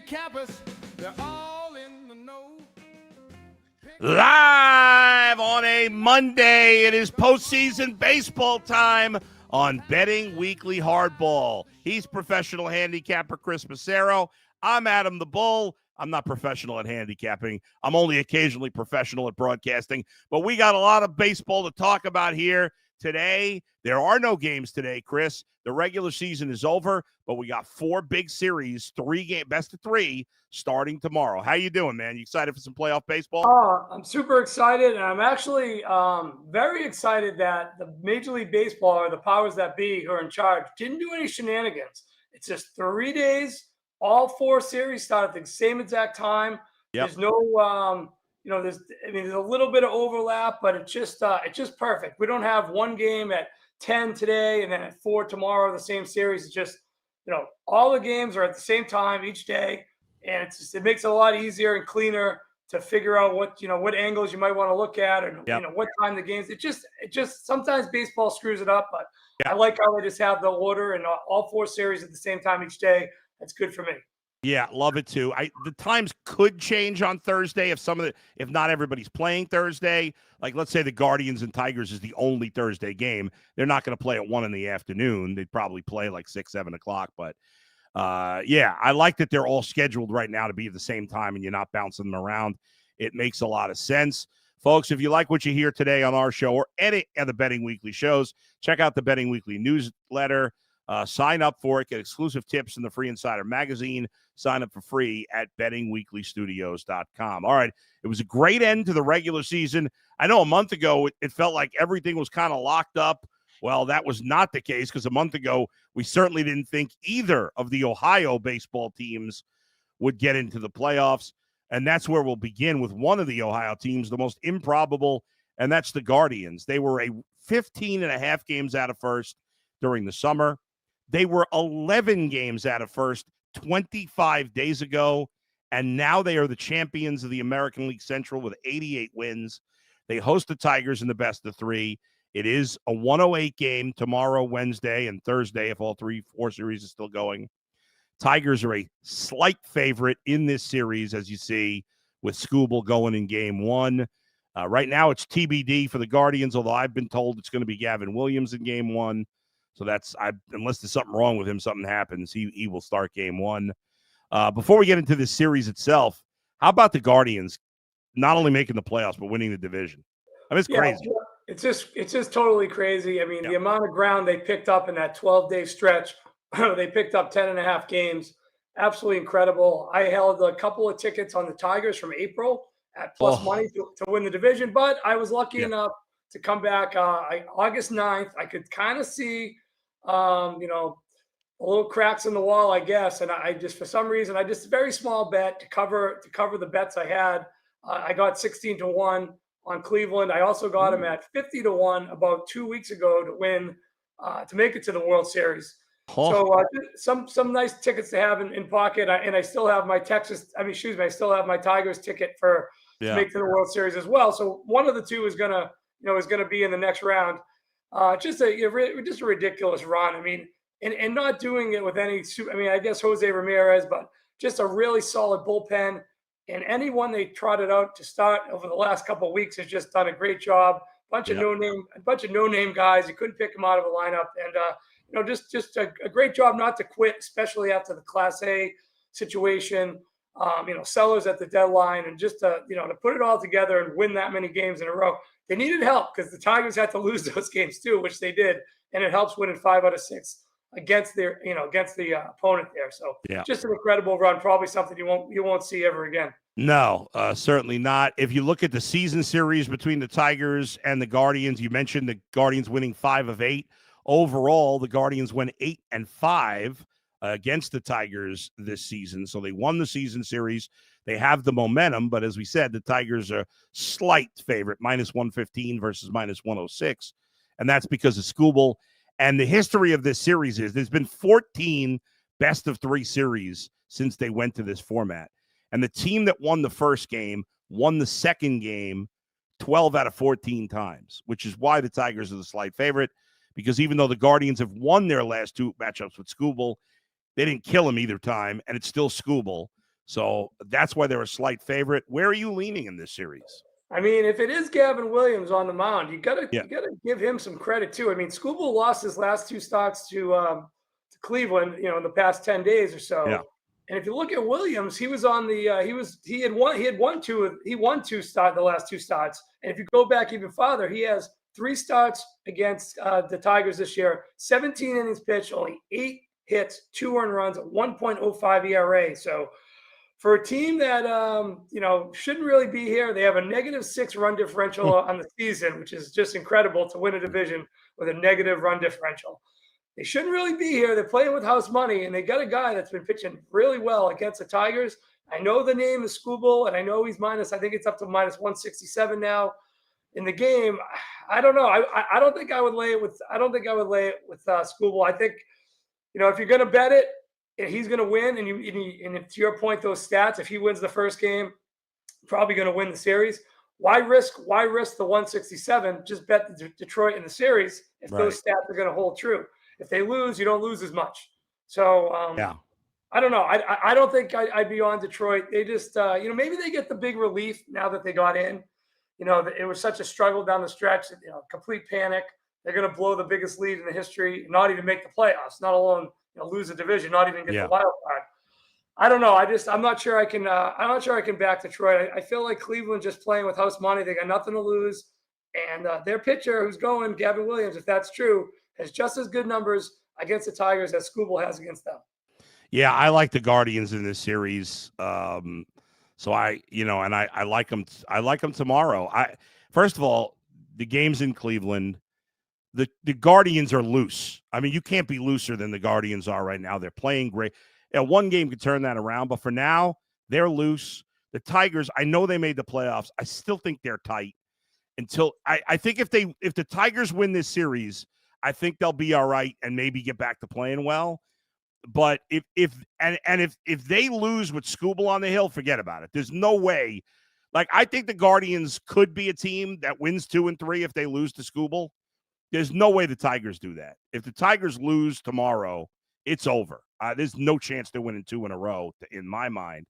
handicappers, they're all in the know. Live on a Monday, it is postseason baseball time on Betting Weekly Hardball. He's professional handicapper Chris Macero. I'm Adam the Bull. I'm not professional at handicapping. I'm only occasionally professional at broadcasting. But we got a lot of baseball to talk about here today. There are no games today, Chris. The regular season is over, but we got 4 big series, 3 game best of 3 starting tomorrow. How you doing, man? You excited for some playoff baseball? I'm super excited, and I'm actually very excited that the Major League Baseball, or the powers that be who are in charge, didn't do any shenanigans. It's just 3 days. All 4 series start at the same exact time. Yep. There's no, there's a little bit of overlap, but it's just perfect. We don't have one game at 10 today and then at 4 tomorrow, the same series. It's just, all the games are at the same time each day. And it makes it a lot easier and cleaner to figure out what angles you might want to look at, and what time the games. It just sometimes baseball screws it up, but I like how they just have the order and all 4 series at the same time each day. That's good for me. Yeah, love it too. The times could change on Thursday if not everybody's playing Thursday. Like, let's say the Guardians and Tigers is the only Thursday game. They're not going to play at 1 in the afternoon. They'd probably play like 6, 7 o'clock. But I like that they're all scheduled right now to be at the same time and you're not bouncing them around. It makes a lot of sense. Folks, if you like what you hear today on our show or any of the Betting Weekly shows, check out the Betting Weekly newsletter. Sign up for it. Get exclusive tips in the Free Insider magazine. Sign up for free at bettingweeklystudios.com. All right. It was a great end to the regular season. I know a month ago it felt like everything was kind of locked up. Well, that was not the case, because a month ago we certainly didn't think either of the Ohio baseball teams would get into the playoffs. And that's where we'll begin with one of the Ohio teams, the most improbable, and that's the Guardians. They were 15.5 games out of first during the summer. They were 11 games out of first 25 days ago, and now they are the champions of the American League Central with 88 wins. They host the Tigers in the best of 3. It is a 108 game tomorrow, Wednesday, and Thursday if all 4 series is still going. Tigers are a slight favorite in this series, as you see, with Skubal going in game 1. Right now it's TBD for the Guardians, although I've been told it's going to be Gavin Williams in game 1. So unless there's something wrong with him, something happens, he will start game 1. Before we get into this series itself, how about the Guardians not only making the playoffs, but winning the division? I mean, it's crazy. It's just totally crazy. I mean, the amount of ground they picked up in that 12-day stretch, they picked up 10.5 games. Absolutely incredible. I held a couple of tickets on the Tigers from April at plus money to win the division, but I was lucky enough to come back August 9th. I could kind of see, a little cracks in the wall, I guess. And I just, for some reason, a very small bet to cover the bets I had. I got 16-1 on Cleveland. I also got him at 50-1 about 2 weeks ago to win, to make it to the World Series. So some nice tickets to have in pocket. And I still have my I still have my Tigers ticket to make to the World Series as well. So one of the two is gonna be in the next round. Just a ridiculous run. I mean, and not doing it with any. I guess Jose Ramirez, but just a really solid bullpen. And anyone they trotted out to start over the last couple of weeks has just done a great job. A bunch of no-name guys. You couldn't pick them out of a lineup, and just a great job not to quit, especially after the Class A situation. Sellers at the deadline, and just to put it all together and win that many games in a row. They needed help because the Tigers had to lose those games too, which they did, and it helps winning 5 out of 6 against the opponent there. So just an incredible run, probably something you won't see ever again. No, certainly not. If you look at the season series between the Tigers and the Guardians, you mentioned the Guardians winning 5 of 8. Overall, the Guardians went 8-5 against the Tigers this season. So they won the season series. They have the momentum, but as we said, the Tigers are slight favorite, -115 versus -106. And that's because of Skubal. And the history of this series is there's been 14 best of 3 series since they went to this format. And the team that won the first game won the second game 12 out of 14 times, which is why the Tigers are the slight favorite, because even though the Guardians have won their last 2 matchups with Skubal, they didn't kill him either time, and it's still Skubal. So that's why they're a slight favorite. Where are you leaning in this series? I mean, if it is Gavin Williams on the mound, you gotta Yeah. give him some credit too. I mean, Skubal lost his last two starts to Cleveland, in the past 10 days or so. Yeah. And if you look at Williams, he was on the he won the last two starts. And if you go back even farther, he has 3 starts against the Tigers this year, 17 innings pitched, only 8 hits, 2 earned runs, 1.05 ERA. So for a team that shouldn't really be here, they have a -6 run differential on the season, which is just incredible to win a division with a negative run differential. They shouldn't really be here. They're playing with house money, and they got a guy that's been pitching really well against the Tigers. I know the name is Skubal, and I know he's I think it's up to -167 now in the game. I don't know. I don't think I would lay it with. I don't think I would lay it with Skubal. I think, if you're going to bet it, and he's going to win, and to your point, those stats, if he wins the first game, probably going to win the series. Why risk the 167? Just bet Detroit in the series if those stats are going to hold true. If they lose, you don't lose as much. So I don't know. I don't think I'd be on Detroit. They just maybe they get the big relief now that they got in. It was such a struggle down the stretch. Complete panic. They're going to blow the biggest lead in the history, not even make the playoffs, not alone lose a division, not even get the wild card. I don't know. I'm not sure I can. I'm not sure I can back Detroit. I feel like Cleveland just playing with house money. They got nothing to lose, and their pitcher, who's going, Gavin Williams, if that's true, has just as good numbers against the Tigers as Skubal has against them. Yeah, I like the Guardians in this series. So I like them. I like them tomorrow. First of all, the game's in Cleveland. The Guardians are loose. I mean, you can't be looser than the Guardians are right now. They're playing great. One game could turn that around, but for now, they're loose. The Tigers, I know they made the playoffs. I still think they're tight. Until I think if the Tigers win this series, I think they'll be all right and maybe get back to playing well. But if they lose with Skubal on the hill, forget about it. There's no way. Like, I think the Guardians could be a team that wins 2 and 3 if they lose to Skubal. There's no way the Tigers do that. If the Tigers lose tomorrow, it's over. There's no chance they're winning 2 in a row, in my mind.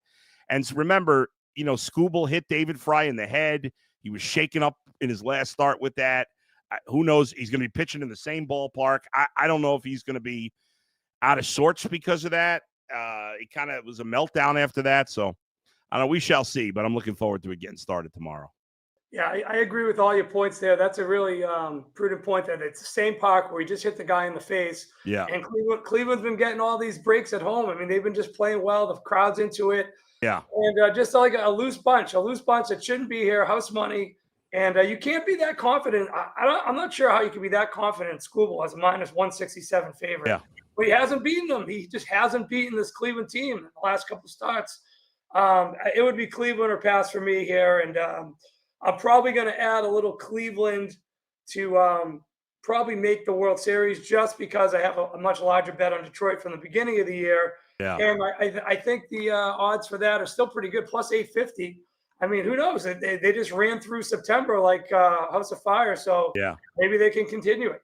And remember, Skubal hit David Fry in the head. He was shaken up in his last start with that. Who knows? He's going to be pitching in the same ballpark. I don't know if he's going to be out of sorts because of that. It kind of was a meltdown after that. So, I don't know. We shall see, but I'm looking forward to it getting started tomorrow. Yeah, I agree with all your points there. That's a really prudent point that it's the same park where he just hit the guy in the face. Yeah. And Cleveland's been getting all these breaks at home. I mean, they've been just playing well. The crowd's into it. Yeah. And just like a loose bunch that shouldn't be here, house money. And you can't be that confident. I'm not sure how you can be that confident in Skubal as a -167 favorite. Yeah. But he hasn't beaten them. He just hasn't beaten this Cleveland team in the last couple of starts. It would be Cleveland or pass for me here. And I'm probably going to add a little Cleveland to probably make the World Series just because I have a much larger bet on Detroit from the beginning of the year. Yeah. And I think the odds for that are still pretty good, plus 850. I mean, who knows? They just ran through September like House of Fire. So maybe they can continue it.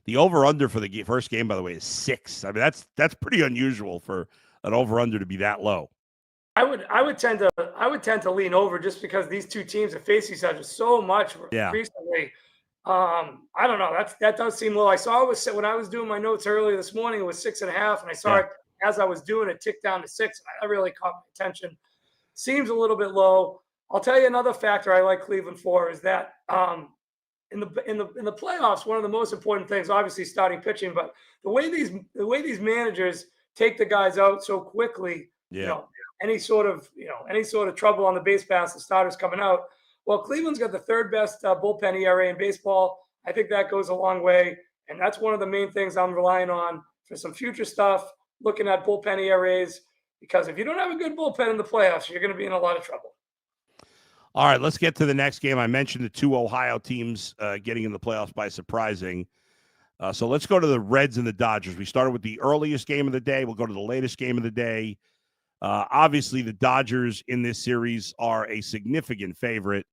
The over-under for the first game, by the way, is 6. I mean, that's pretty unusual for an over-under to be that low. I would tend to lean over just because these two teams have faced each other so much recently. I don't know. That does seem low. I saw it was when I was doing my notes earlier this morning. It was 6.5, and I saw it as I was doing it tick down to 6. That really caught my attention. Seems a little bit low. I'll tell you another factor I like Cleveland for is that in the playoffs, one of the most important things, obviously starting pitching, but the way these managers take the guys out so quickly. Any sort of trouble on the base pass, the starters coming out. Well, Cleveland's got the 3rd best bullpen ERA in baseball. I think that goes a long way, and that's one of the main things I'm relying on for some future stuff. Looking at bullpen ERAs, because if you don't have a good bullpen in the playoffs, you're going to be in a lot of trouble. All right, let's get to the next game. I mentioned the 2 Ohio teams getting in the playoffs by surprising. So let's go to the Reds and the Dodgers. We started with the earliest game of the day. We'll go to the latest game of the day. Obviously, the Dodgers in this series are a significant favorite.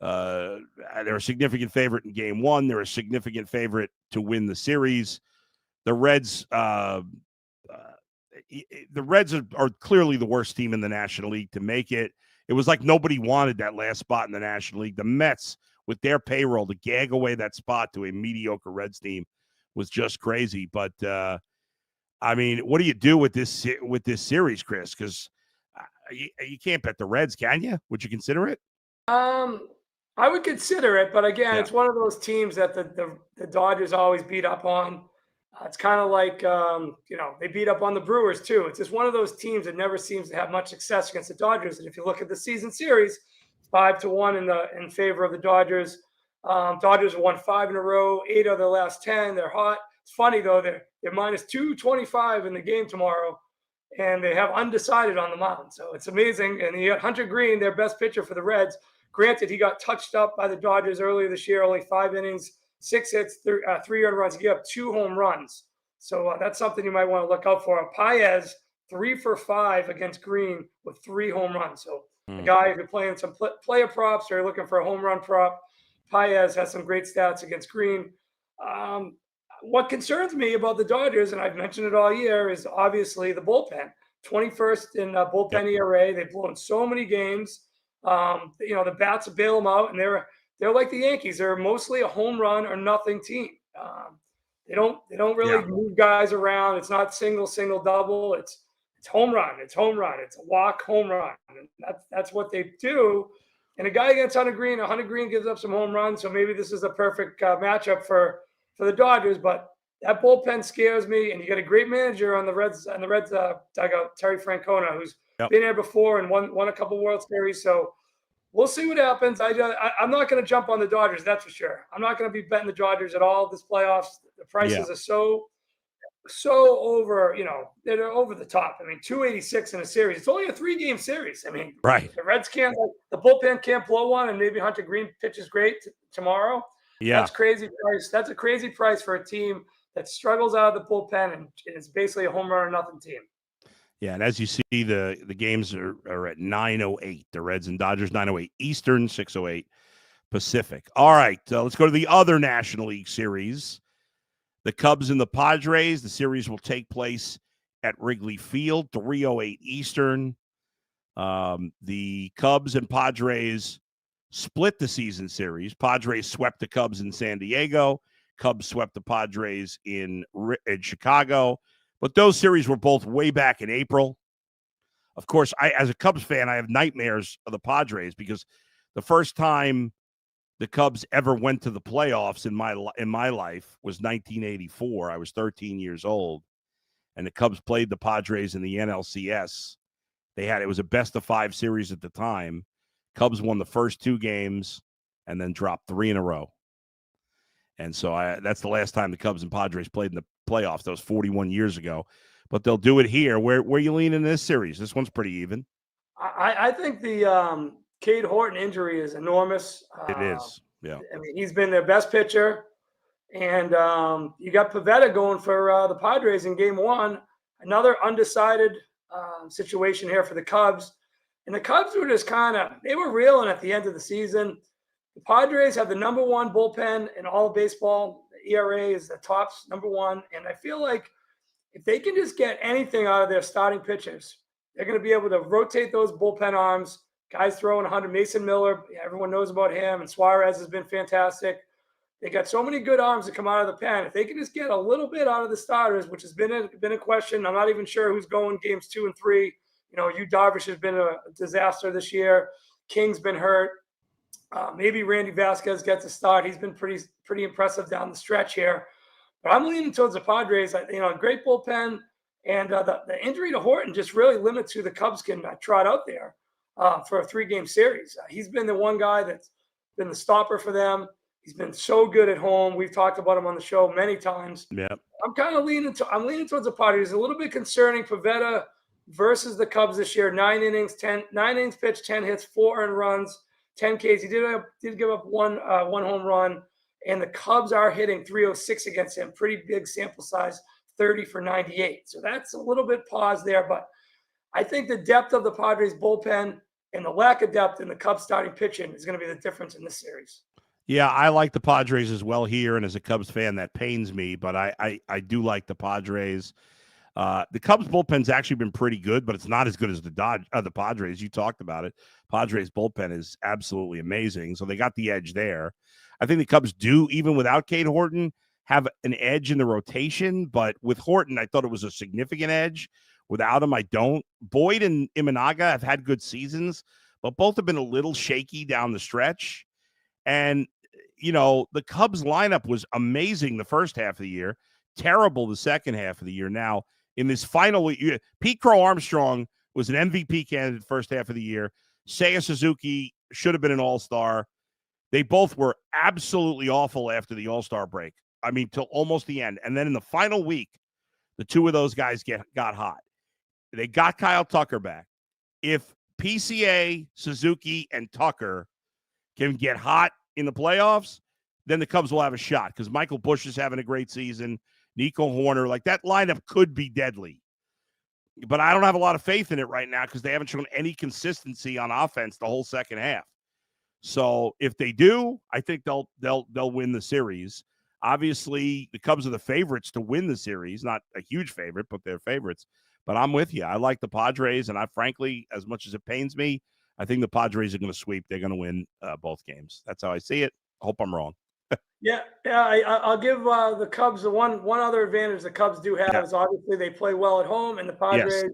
They're a significant favorite in game 1. They're a significant favorite to win the series. The Reds, the Reds are clearly the worst team in the National League to make it. It was like nobody wanted that last spot in the National League. The Mets, with their payroll, to gag away that spot to a mediocre Reds team was just crazy. But I mean, what do you do with this series, Chris? Because you can't bet the Reds, can you? Would you consider it? I would consider it, but again, it's one of those teams that the Dodgers always beat up on. It's kind of like they beat up on the Brewers too. It's just one of those teams that never seems to have much success against the Dodgers. And if you look at the season series, 5-1 in favor of the Dodgers. Dodgers have won 5 in a row, 8 of their last 10. They're hot. It's funny though, they're minus 225 in the game tomorrow, and they have undecided on the mound. So it's amazing. And you got Hunter Green, their best pitcher for the Reds. Granted, he got touched up by the Dodgers earlier this year, only 5 innings, 6 hits, 3 earned runs. He gave up 2 home runs. So that's something you might want to look out for. Paez, 3 for 5 against Green with 3 home runs. So the guy, if you're playing some player props or you're looking for a home run prop, Paez has some great stats against Green. What concerns me about the Dodgers, and I've mentioned it all year, is obviously the bullpen. 21st in bullpen ERA. They've blown so many games. The bats bail them out, and they're like the Yankees. They're mostly a home run or nothing team. They don't really move guys around. It's not single, double. It's home run. It's home run. It's a walk, home run. And that's what they do. And a guy against Hunter Green gives up some home runs. So maybe this is a perfect matchup for the Dodgers. But that bullpen scares me. And you got a great manager on the Reds dugout, Terry Francona, who's been there before and won a couple World Series. So we'll see what happens. I'm not going to jump on the Dodgers, that's for sure. I'm not going to be betting the Dodgers at all this playoffs. The prices are so over, they're over the top. I mean, 286 in a series. It's only a 3-game series. I mean, the Reds can't, the bullpen can't blow one, and maybe Hunter Green pitches great tomorrow. Yeah. That's crazy price. That's a crazy price for a team that struggles out of the bullpen, and it's basically a home run or nothing team. Yeah, and as you see, the games are at 9:08. The Reds and Dodgers, 9:08 Eastern, 6:08 Pacific. All right, let's go to the other National League series. The Cubs and the Padres. The series will take place at Wrigley Field, 3:08 Eastern. The Cubs and Padres split the season series. Padres swept the Cubs in San Diego. Cubs swept the Padres in Chicago. But those series were both way back in April. Of course, as a Cubs fan, I have nightmares of the Padres because the first time the Cubs ever went to the playoffs in my life was 1984. I was 13 years old, and the Cubs played the Padres in the NLCS. It was a best-of-5 series at the time. Cubs won the first 2 games and then dropped 3 in a row. And so that's the last time the Cubs and Padres played in the playoffs. That was 41 years ago. But they'll do it here. Where you lean in this series? This one's pretty even. I think the Cade Horton injury is enormous. It is, yeah. I mean, he's been their best pitcher. And you got Pivetta going for the Padres in Game 1. Another undecided situation here for the Cubs. And the Cubs were just they were reeling at the end of the season. The Padres have the number 1 bullpen in all of baseball. The ERA is the tops, number 1. And I feel like if they can just get anything out of their starting pitchers, they're going to be able to rotate those bullpen arms. Guys throwing 100. Mason Miller, everyone knows about him. And Suarez has been fantastic. They got so many good arms that come out of the pen. If they can just get a little bit out of the starters, which has been a question. I'm not even sure who's going games 2 and 3. Yu Darvish has been a disaster this year. King's been hurt. Maybe Randy Vasquez gets a start. He's been pretty impressive down the stretch here. But I'm leaning towards the Padres. Great bullpen. And the injury to Horton just really limits who the Cubs can trot out there for a 3-game series. He's been the one guy that's been the stopper for them. He's been so good at home. We've talked about him on the show many times. Yeah. I'm leaning towards the Padres. A little bit concerning. Pivetta versus the Cubs this year. 9 innings pitched, 10 hits, 4 earned runs, 10 Ks. He did give up one home run. And the Cubs are hitting 306 against him. Pretty big sample size, 30 for 98. So that's a little bit pause there. But I think the depth of the Padres bullpen and the lack of depth in the Cubs starting pitching is going to be the difference in this series. Yeah, I like the Padres as well here. And as a Cubs fan, that pains me. But I do like the Padres. The Cubs bullpen's actually been pretty good, but it's not as good as the Padres. You talked about it. Padres bullpen is absolutely amazing, so they got the edge there. I think the Cubs do, even without Cade Horton, have an edge in the rotation, but with Horton, I thought it was a significant edge. Without him, I don't. Boyd and Imanaga have had good seasons, but both have been a little shaky down the stretch. And, the Cubs lineup was amazing the first half of the year, terrible the second half of the year. Now, in this final year, Pete Crow Armstrong was an MVP candidate first half of the year. Seiya Suzuki should have been an all-star. They both were absolutely awful after the all-star break. I mean, till almost the end. And then in the final week, the two of those guys got hot. They got Kyle Tucker back. If PCA, Suzuki, and Tucker can get hot in the playoffs, then the Cubs will have a shot because Michael Busch is having a great season. Nico Horner, like that lineup could be deadly. But I don't have a lot of faith in it right now because they haven't shown any consistency on offense the whole second half. So if they do, I think they'll win the series. Obviously, the Cubs are the favorites to win the series. Not a huge favorite, but they're favorites. But I'm with you. I like the Padres, and I frankly, as much as it pains me, I think the Padres are going to sweep. They're going to win both games. That's how I see it. I hope I'm wrong. Yeah. I'll give the Cubs the one other advantage the Cubs do have is obviously they play well at home, and the Padres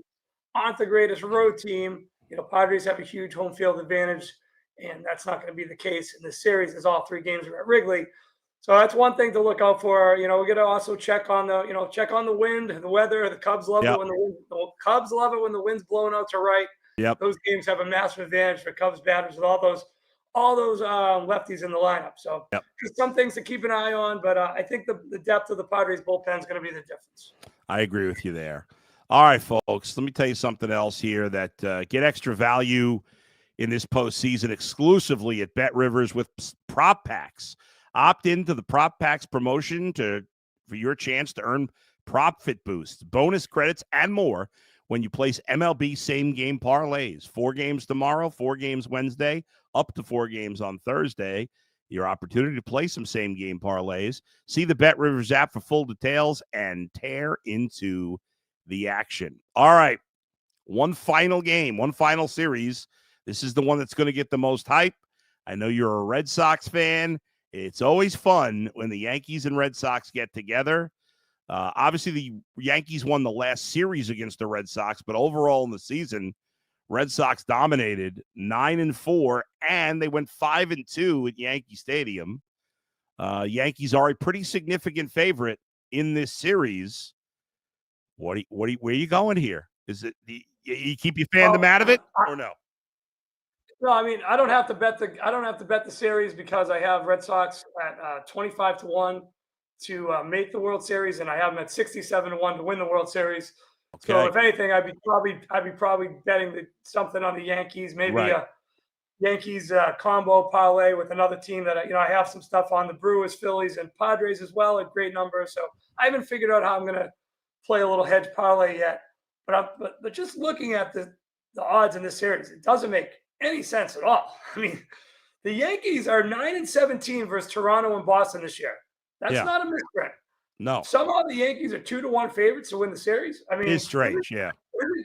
aren't the greatest road team. Padres have a huge home field advantage, and that's not going to be the case in this series as all three games are at Wrigley. So that's one thing to look out for. We're going to also check on the wind, the weather. The Cubs love it when the wind's blowing out to right. Yep. Those games have a massive advantage for Cubs batters with all those lefties in the lineup. So just some things to keep an eye on. But I think the depth of the Padres bullpen is going to be the difference. I agree with you there. All right, folks. Let me tell you something else here that get extra value in this postseason exclusively at Bet Rivers with prop packs. Opt into the prop packs promotion for your chance to earn profit boosts, bonus credits, and more when you place MLB same-game parlays. 4 games tomorrow, 4 games Wednesday, up to 4 games on Thursday. Your opportunity to play some same-game parlays. See the Bet Rivers app for full details and tear into the action. All right, one final game, one final series. This is the one that's going to get the most hype. I know you're a Red Sox fan. It's always fun when the Yankees and Red Sox get together. Obviously, the Yankees won the last series against the Red Sox, but overall in the season, Red Sox dominated 9-4, and they went 5-2 at Yankee Stadium. Yankees are a pretty significant favorite in this series. Where are you going here? Is it you keep your fandom out of it or no? No, I mean I don't have to bet the series because I have Red Sox at 25-1 to make the World Series, and I have them at 67-1 to win the World Series. Okay. So if anything, I'd be probably betting something on the Yankees, maybe a Yankees combo parlay with another team that I have some stuff on, the Brewers, Phillies, and Padres as well at great numbers. So I haven't figured out how I'm going to play a little hedge parlay yet. But just looking at the odds in this series, it doesn't make any sense at all. I mean, the Yankees are 9-17 versus Toronto and Boston this year. That's not a misprint. No. Somehow the Yankees are 2-1 favorites to win the series. I mean, it's strange. Isn't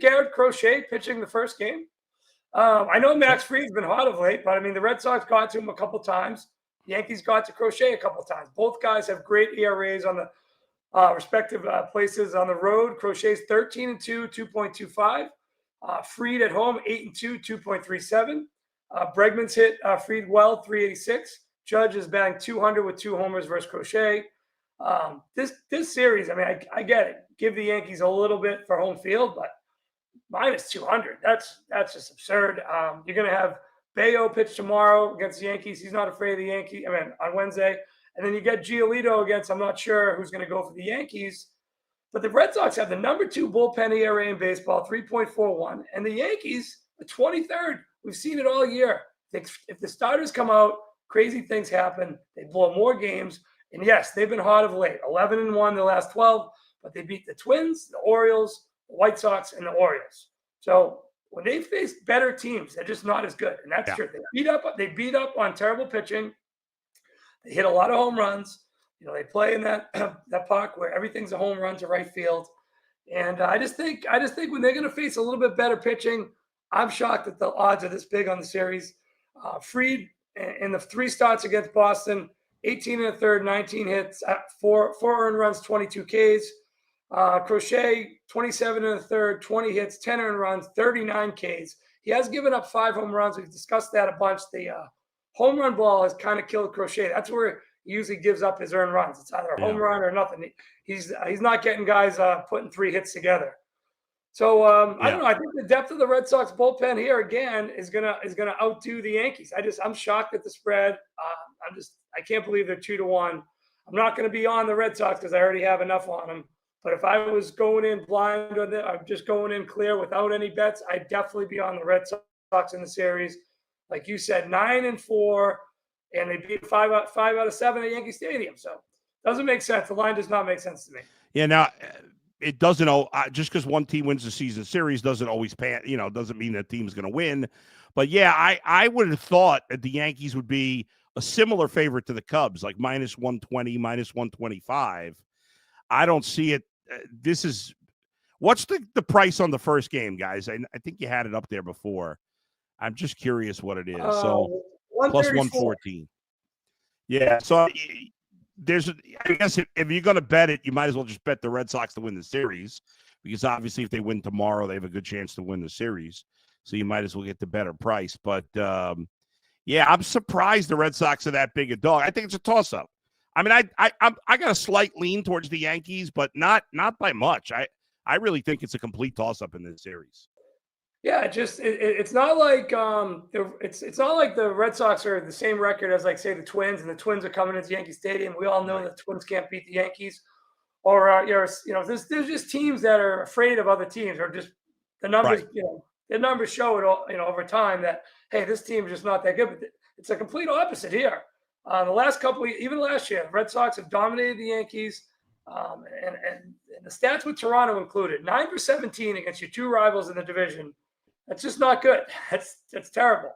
Garrett Crochet pitching the first game? I know Max Fried's been hot of late, but I mean, the Red Sox got to him a couple times. The Yankees got to Crochet a couple times. Both guys have great ERAs on the respective places on the road. Crochet's 13-2, 2.25. Fried at home, 8-2, 2.37. Bregman's hit Fried well, 386. Judge is batting 200 with 2 homers versus Crochet. This series, I mean, I get it. Give the Yankees a little bit for home field, but minus 200. That's just absurd. You're going to have Bayo pitch tomorrow against the Yankees. He's not afraid of the Yankees. I mean, on Wednesday. And then you get Giolito against, I'm not sure who's going to go for the Yankees. But the Red Sox have the number 2 bullpen ERA in baseball, 3.41. And the Yankees, the 23rd. We've seen it all year. If the starters come out, crazy things happen. They blow more games. And yes, they've been hot of late. 11-1 the last 12. But they beat the Twins, the Orioles, the White Sox, and the Orioles. So when they face better teams, they're just not as good. And that's true. They beat up on terrible pitching. They hit a lot of home runs. They play in that park where everything's a home run to right field. And I just think when they're going to face a little bit better pitching, I'm shocked that the odds are this big on the series. Fried in the 3 starts against Boston, 18 and a third, 19 hits, 4 earned runs, 22 Ks. Crochet, 27 and a third, 20 hits, 10 earned runs, 39 Ks. He has given up 5 home runs. We've discussed that a bunch. The home run ball has kind of killed Crochet. That's where he usually gives up his earned runs. It's either a home run or nothing. He's not getting guys putting 3 hits together. So I don't know. I think the depth of the Red Sox bullpen here again is gonna outdo the Yankees. I'm shocked at the spread. I can't believe they're 2-1. I'm not going to be on the Red Sox because I already have enough on them. But if I was going in blind or I'm just going in clear without any bets, I'd definitely be on the Red Sox in the series. Like you said, 9-4, and they beat 5 out of 7 at Yankee Stadium. So it doesn't make sense. The line does not make sense to me. Yeah, now it doesn't just because one team wins the season series doesn't always doesn't mean that team's going to win. But yeah, I would have thought that the Yankees would be a similar favorite to the Cubs, like -120, -125. I don't see it. What's the price on the first game, guys? I think you had it up there before. I'm just curious what it is. So plus 114. Yeah. So I guess if you're going to bet it, you might as well just bet the Red Sox to win the series, because obviously if they win tomorrow, they have a good chance to win the series. So you might as well get the better price. But yeah, I'm surprised the Red Sox are that big a dog. I think it's a toss-up. I mean, I got a slight lean towards the Yankees, but not by much. I really think it's a complete toss-up in this series. Yeah, it's not like it's not like the Red Sox are the same record as, like, say, the Twins, and the Twins are coming into Yankee Stadium. We all know that the Twins can't beat the Yankees, or there's just teams that are afraid of other teams, or just the numbers. Right. The numbers show it all, over time that, hey, this team is just not that good. But it's a complete opposite here. The last couple of, even last year, the Red Sox have dominated the Yankees, and the stats with Toronto included 9 for 17 against your 2 rivals in the division. That's just not good. That's terrible.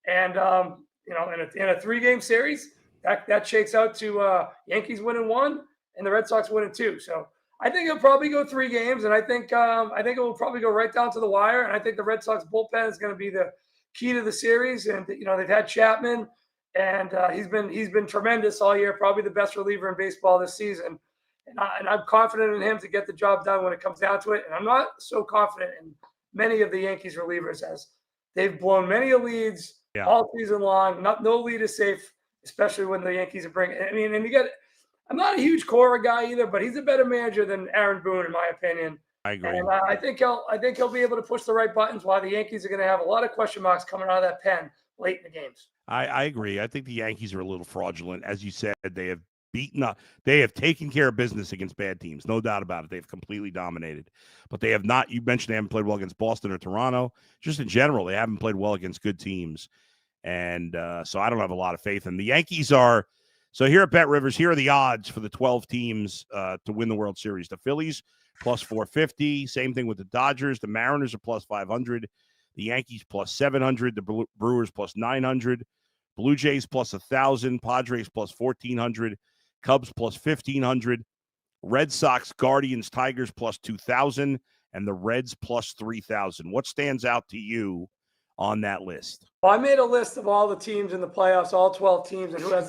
And in a 3-game series, that shakes out to Yankees winning 1 and the Red Sox winning 2. So I think it'll probably go 3 games, and I think it will probably go right down to the wire. And I think the Red Sox bullpen is going to be the key to the series. And they've had Chapman, and he's been tremendous all year, probably the best reliever in baseball this season. And I'm confident in him to get the job done when it comes down to it. And I'm not so confident in many of the Yankees relievers, as they've blown many leads all season long. No lead is safe, especially when the Yankees are bringing. I mean, and I'm not a huge Cora guy either, but he's a better manager than Aaron Boone, in my opinion. I agree. And I think he'll be able to push the right buttons, while the Yankees are going to have a lot of question marks coming out of that pen late in the games. I agree. I think the Yankees are a little fraudulent. As you said, they have beaten up. They have taken care of business against bad teams. No doubt about it. They've completely dominated. But they have not, you mentioned they haven't played well against Boston or Toronto. Just in general, they haven't played well against good teams. And so I don't have a lot of faith in the Yankees. So here at Bet Rivers, here are the odds for the 12 teams to win the World Series. The Phillies plus 450. Same thing with the Dodgers. The Mariners are plus 500. The Yankees plus 700. The Brewers plus 900. Blue Jays plus 1,000. Padres plus 1,400. Cubs plus 1,500. Red Sox, Guardians, Tigers plus 2,000. And the Reds plus 3,000. What stands out to you on that list? Well, I made a list of all the teams in the playoffs, all 12 teams, and who has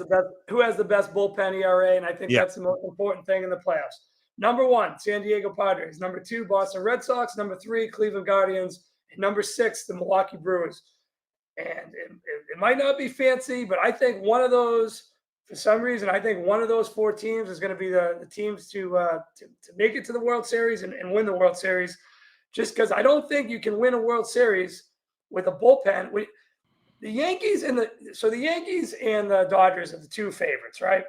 the best bullpen ERA, and I think that's the most important thing in the playoffs. Number 1, San Diego Padres. Number 2, Boston Red Sox. Number 3, Cleveland Guardians. And number 6, the Milwaukee Brewers. And it might not be fancy, but I think one of those, for some reason, I think one of those 4 teams is going to be the teams to make it to the World Series and win the World Series. Just because I don't think you can win a World Series with a bullpen. The Yankees and the Dodgers are the 2 favorites, right?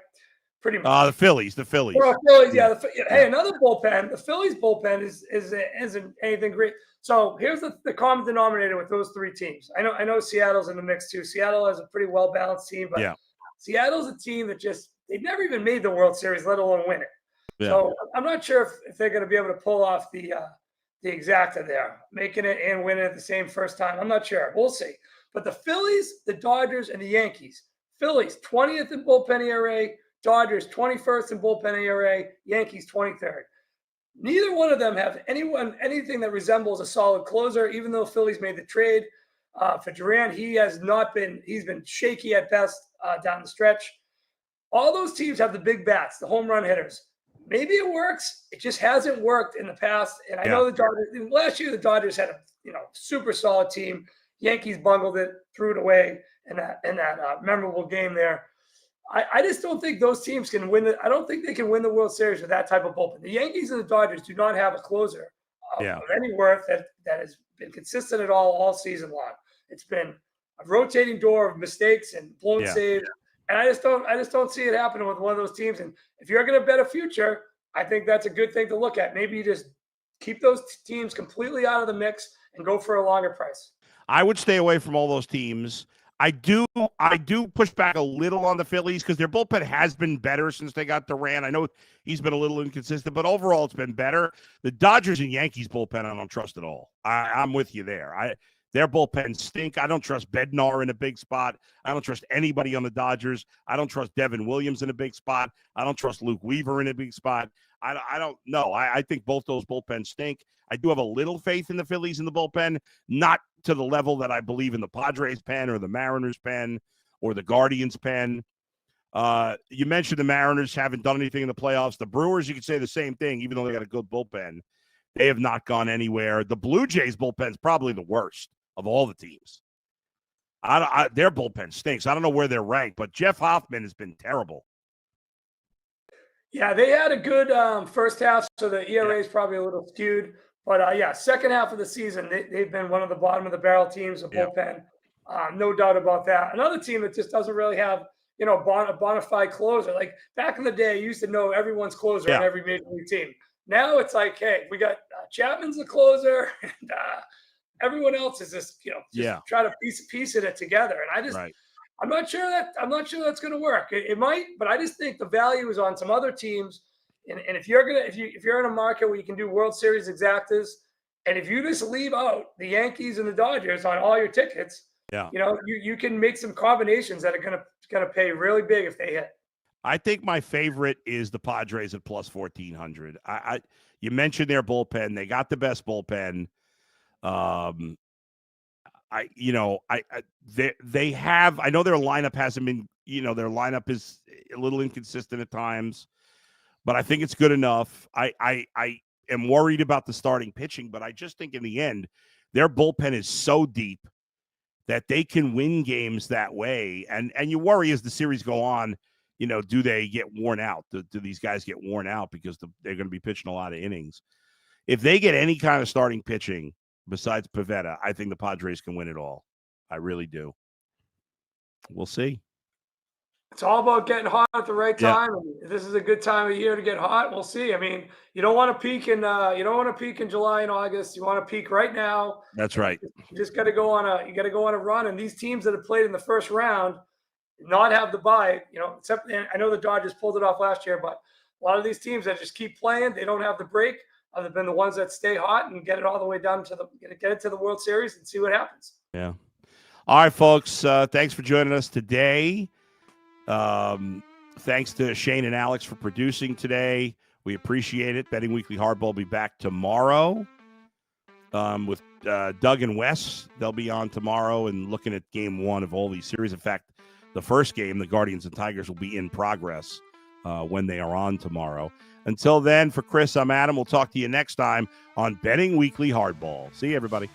Pretty much. The Phillies. Well, Phillies, yeah. Hey, another bullpen. The Phillies bullpen isn't anything great. So here's the common denominator with those 3 teams. I know Seattle's in the mix too. Seattle has a pretty well balanced team, but Seattle's a team that they've never even made the World Series, let alone win it. Yeah. So I'm not sure if they're going to be able to pull off the exacta there, making it and winning it the same first time. I'm not sure. We'll see. But the Phillies, the Dodgers, and the Yankees. Phillies 20th in bullpen ERA. Dodgers 21st in bullpen ERA. Yankees 23rd. Neither one of them have anything that resembles a solid closer, even though Phillies made the trade for Durant. He's been shaky at best down the stretch. All those teams have the big bats, the home run hitters. Maybe it works. It just hasn't worked in the past. And I know the Dodgers, last year the Dodgers had a super solid team. Yankees bungled it, threw it away in that memorable game there. I just don't think those teams can win I don't think they can win the World Series with that type of bullpen. The Yankees and the Dodgers do not have a closer of any worth that has been consistent at all season long. It's been a rotating door of mistakes and blown saves. And I just don't see it happening with one of those teams. And if you're going to bet a future, I think that's a good thing to look at. Maybe you just keep those teams completely out of the mix and go for a longer price. I would stay away from all those teams. I do push back a little on the Phillies because their bullpen has been better since they got Durant. I know he's been a little inconsistent, but overall it's been better. The Dodgers and Yankees bullpen I don't trust at all. I'm with you there. Their bullpen stink. I don't trust Bednar in a big spot. I don't trust anybody on the Dodgers. I don't trust Devin Williams in a big spot. I don't trust Luke Weaver in a big spot. I don't know. I think both those bullpens stink. I do have a little faith in the Phillies in the bullpen, not to the level that I believe in the Padres pen or the Mariners pen or the Guardians pen. You mentioned the Mariners haven't done anything in the playoffs. The Brewers, you could say the same thing, even though they got a good bullpen. They have not gone anywhere. The Blue Jays bullpen is probably the worst of all the teams. Their bullpen stinks. I don't know where they're ranked, but Jeff Hoffman has been terrible. Yeah, they had a good first half, so the ERA is probably a little skewed. But, second half of the season, they've been one of the bottom of the barrel teams of bullpen. No doubt about that. Another team that just doesn't really have, a bona fide closer. Like back in the day, you used to know everyone's closer on every major league team. Now it's like, hey, we got Chapman's the closer, and everyone else is just try to piece it together. And I'm not sure that's going to work. It might, but I just think the value is on some other teams. And if you're in a market where you can do World Series exactas, and if you just leave out the Yankees and the Dodgers on all your tickets, you can make some combinations that are gonna pay really big if they hit. I think my favorite is the Padres at plus 1,400. You mentioned their bullpen; they got the best bullpen. They have. I know their lineup hasn't been. Their lineup is a little inconsistent at times. But I think it's good enough. I am worried about the starting pitching, but I just think in the end, their bullpen is so deep that they can win games that way. And you worry as the series go on, do they get worn out? Do these guys get worn out because they're going to be pitching a lot of innings? If they get any kind of starting pitching besides Pivetta, I think the Padres can win it all. I really do. We'll see. It's all about getting hot at the right time. Yeah. This is a good time of year to get hot. We'll see. I mean, you don't want to peak in July and August. You want to peak right now. That's right. You just got to go on a run. And these teams that have played in the first round not have the bye. Except I know the Dodgers pulled it off last year, but a lot of these teams that just keep playing, they don't have the break. Other than the ones that stay hot and get it all the way down to get it to the World Series and see what happens. Yeah. All right, folks. Thanks for joining us today. Thanks to Shane and Alex for producing today. We appreciate it. Betting Weekly Hardball will be back tomorrow with Doug and Wes. They'll be on tomorrow and looking at game one of all these series. In fact, the first game, the Guardians and Tigers, will be in progress when they are on tomorrow. Until then, for Chris, I'm Adam. We'll talk to you next time on Betting Weekly Hardball. See you, everybody.